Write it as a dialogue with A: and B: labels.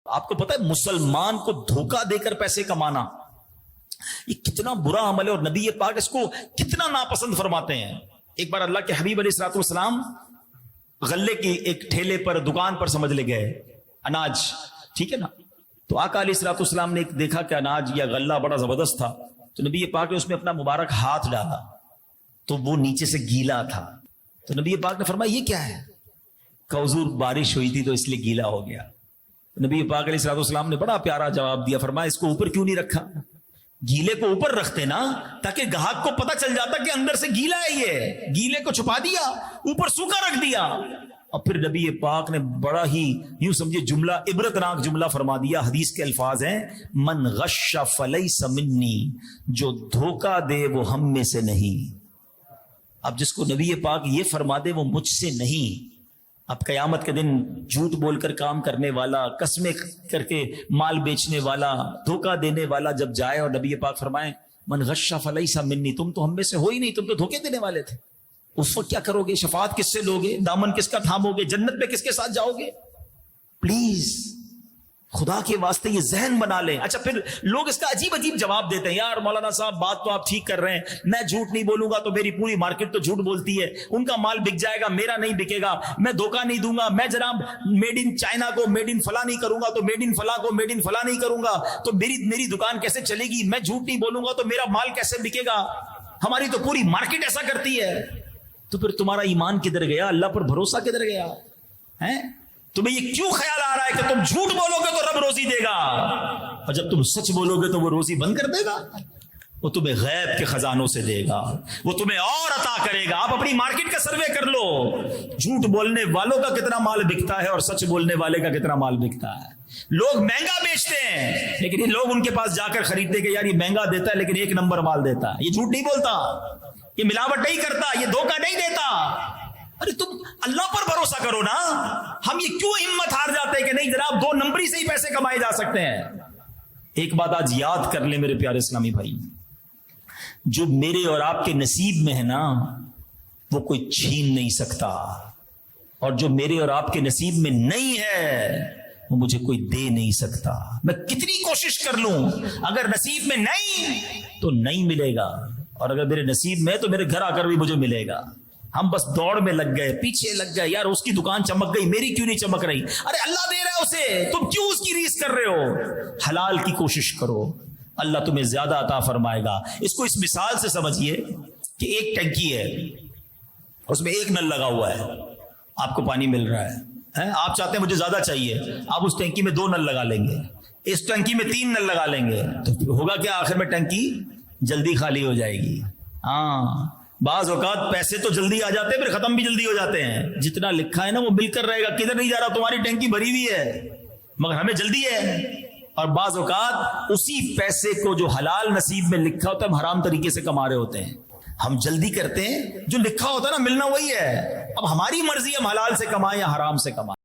A: آپ کو پتا ہے مسلمان کو دھوکہ دے کر پیسے کمانا یہ کتنا برا عمل ہے، اور نبی پاک اس کو کتنا ناپسند فرماتے ہیں۔ ایک بار اللہ کے حبیب علیہ الصلوۃ والسلام غلے کی ایک ٹھیلے پر دکان پر سمجھ لے گئے اناج، ٹھیک ہے نا، تو آقا علیہ الصلوۃ والسلام نے دیکھا کہ اناج یا غلہ بڑا زبردست تھا، تو نبی پاک نے اس میں اپنا مبارک ہاتھ ڈالا تو وہ نیچے سے گیلا تھا، تو نبی پاک نے فرمایا یہ کیا ہے؟ کہ حضور بارش ہوئی تھی تو اس لیے گیلا ہو گیا۔ نبی پاک علیہ الصلوۃ والسلام نے بڑا پیارا جواب دیا، فرمایا اس کو اوپر کیوں نہیں رکھا؟ گیلے کو اوپر رکھتے نا تاکہ گاہک کو پتہ چل جاتا کہ اندر سے گیلا ہے، یہ گیلے کو چھپا دیا، اوپر سوکھا رکھ دیا۔ اور پھر نبی پاک نے بڑا ہی یوں سمجھے جملہ عبرتناک جملہ فرما دیا، حدیث کے الفاظ ہیں من غش فلیس منی، جو دھوکہ دے وہ ہم میں سے نہیں۔ اب جس کو نبی پاک یہ فرما دے وہ مجھ سے نہیں۔ اب قیامت کے دن جھوٹ بول کر کام کرنے والا، قسمیں کر کے مال بیچنے والا، دھوکہ دینے والا جب جائے اور نبی پاک فرمائے من غش فلیس منی، تم تو ہم میں سے ہو ہی نہیں، تم تو دھوکے دینے والے تھے، اس وقت کیا کرو گے؟ شفاعت کس سے لوگے؟ دامن کس کا تھامو گے؟ جنت میں کس کے ساتھ جاؤ گے؟ پلیز خدا کے واسطے یہ ذہن بنا لیں۔ اچھا پھر لوگ اس کا عجیب عجیب جواب دیتے ہیں، یار مولانا صاحب بات تو آپ ٹھیک کر رہے ہیں، میں جھوٹ نہیں بولوں گا تو میری پوری مارکیٹ تو جھوٹ بولتی ہے، ان کا مال بک جائے گا میرا نہیں بکے گا، میں دھوکہ نہیں دوں گا، میں جناب میڈ ان چائنا کو میڈ ان فلاں نہیں کروں گا تو میڈ ان فلاں کو میڈ ان فلاں نہیں کروں گا تو میری دکان کیسے چلے گی؟ میں جھوٹ نہیں بولوں گا تو میرا مال کیسے بکے گا؟ ہماری تو پوری مارکیٹ ایسا کرتی ہے۔ تو پھر تمہارا ایمان کدھر گیا؟ اللہ پر بھروسہ کدھر گیا ہے؟ تمہیں یہ کیوں خیال آ رہا ہے کہ تم جھوٹ بولو گے تو رب روزی دے گا، اور جب تم سچ بولو گے تو وہ روزی بند کر دے گا؟ وہ تمہیں غیب کے خزانوں سے دے گا، وہ تمہیں اور عطا کرے گا۔ آپ اپنی مارکیٹ کا سروے کر لو، جھوٹ بولنے والوں کا کتنا مال بکتا ہے اور سچ بولنے والے کا کتنا مال بکتا ہے۔ لوگ مہنگا بیچتے ہیں لیکن یہ لوگ ان کے پاس جا کر خریدتے کہ یار یہ مہنگا دیتا ہے لیکن ایک نمبر مال دیتا ہے، یہ جھوٹ نہیں بولتا، یہ ملاوٹ نہیں کرتا، یہ دھوکہ نہیں دیتا۔ ارے تم اللہ پر بھروسہ کرو نا۔ ہم یہ کیوں ہمت ہار جاتے ہیں کہ نہیں جناب دو نمبری سے ہی پیسے کمائے جا سکتے ہیں؟ ایک بات آج یاد کر لیں میرے پیارے اسلامی بھائی، جو میرے اور آپ کے نصیب میں ہے نا وہ کوئی چھین نہیں سکتا، اور جو میرے اور آپ کے نصیب میں نہیں ہے وہ مجھے کوئی دے نہیں سکتا۔ میں کتنی کوشش کر لوں، اگر نصیب میں نہیں تو نہیں ملے گا، اور اگر میرے نصیب میں تو میرے گھر آ کر بھی مجھے ملے گا۔ ہم بس دوڑ میں لگ گئے، پیچھے لگ گئے، یار اس کی دکان چمک گئی میری کیوں نہیں چمک رہی؟ ارے اللہ دے رہا ہے اسے، تم کیوں اس کی ریس کر رہے ہو؟ حلال کی کوشش کرو، اللہ تمہیں زیادہ عطا فرمائے گا۔ اس کو اس مثال سے سمجھیے کہ ایک ٹنکی ہے، اس میں ایک نل لگا ہوا ہے، آپ کو پانی مل رہا ہے، آپ چاہتے ہیں مجھے زیادہ چاہیے، آپ اس ٹنکی میں 2 نل لگا لیں گے، اس ٹنکی میں 3 نل لگا لیں گے، تو ہوگا کیا؟ آخر میں ٹنکی جلدی خالی ہو جائے گی۔ ہاں بعض اوقات پیسے تو جلدی آ جاتے ہیں پھر ختم بھی جلدی ہو جاتے ہیں، جتنا لکھا ہے نا وہ مل کر رہے گا، کدھر نہیں جا رہا، تمہاری ٹینکی بھری ہوئی ہے مگر ہمیں جلدی ہے۔ اور بعض اوقات اسی پیسے کو جو حلال نصیب میں لکھا ہوتا ہے ہم حرام طریقے سے کما رہے ہوتے ہیں، ہم جلدی کرتے ہیں، جو لکھا ہوتا ہے نا ملنا وہی ہے، اب ہماری مرضی ہم حلال سے کمائیں یا حرام سے کمائیں۔